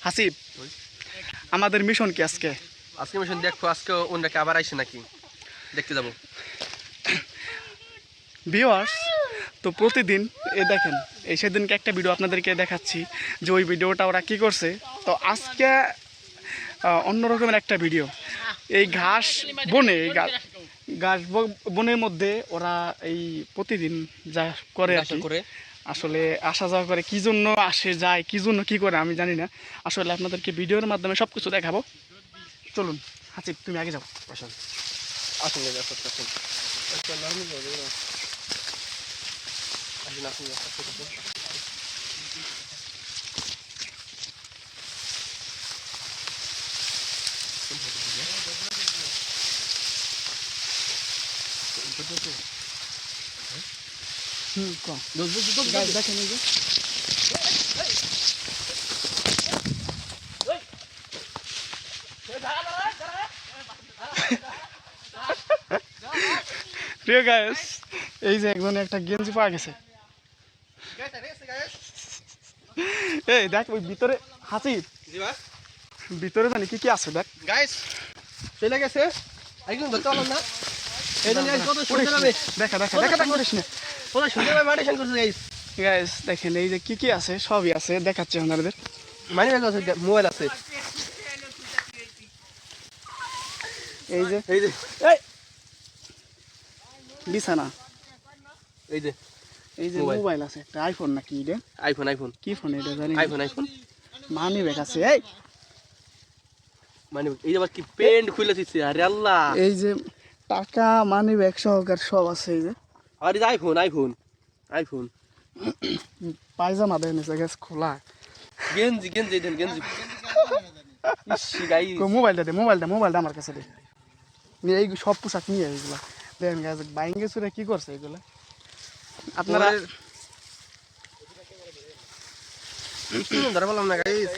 হাসিব, আমাদের মিশন কি আজকে? আজকে মিশন দেখো, আজকে ওনাকে আবার আইসে নাকি দেখতে যাব। ভিউয়ার্স, তো প্রতিদিন দেখেন, এই সেদিনকে একটা ভিডিও আপনাদেরকে দেখাচ্ছি যে ওই ভিডিওটা ওরা কী করছে। তো আজকে অন্য রকমের একটা ভিডিও। এই ঘাস বনে, এই ঘাস বনের মধ্যে ওরা এই প্রতিদিন যা করে আর কি, করে আসলে আসা যাওয়া করে, কী জন্য আসে যায়, কী জন্য কী করে আমি জানি না। আসলে আপনাদেরকে ভিডিওর মাধ্যমে সব কিছু দেখাবো। চলুন হাসিব, তুমি আগে যাও। আসুন আসুন আসুন আসুন দেখেন এই যে প্রিয় গাইস, এই যে একজনে একটা গেঞ্জি পাওয়া গেছে। এই দেখ ওই ভিতরে হাসিব, ভিতরে জানি কি কি আছে দেখ। গাইস চলে গেছে, একদম ধরতে পারলাম না। এই জন্য কত করিস সুন্দর না, হবে, দেখা দেখা দেখা দেখা করিস না। কত সুন্দর ভাবে মেডিসিন করছে গাইস। গাইস দেখেন এই যে কি কি আছে, সবই আছে, দেখাচ্ছি আপনাদের। মানি ব্যাগ আছে, মোবাইল আছে, এই যে এই যে এই বিছানা, এই যে এই যে মোবাইল। মোবাইল আছে একটা, আইফোন নাকি এটা, আইফোন আইফোন কি ফোন এটা জানি না। আইফোন আইফোন মানি ব্যাগ আছে, এই মানে এই যে আবার কি পেন্ট খুলে দিচ্ছে, আরে আল্লাহ। এই যে টাকা, মানি ব্যাগ সহকার সব আছে। এই যে আর এই যে আইফোন আইফোন আইফোন পায়জামা দেন গ্যাস খোলা। গেঞ্জি গেঞ্জি দেন গেঞ্জি। ইসি গাই মোবাইলটা দে, মোবাইলটা আমার কাছে দে। নিয়ে এই সব পোশাক নিয়ে এইগুলা দেন গাছ বাইঙ্গে চুরে কি করছে এগুলা আপনারা। ধরে বললাম না গাইস।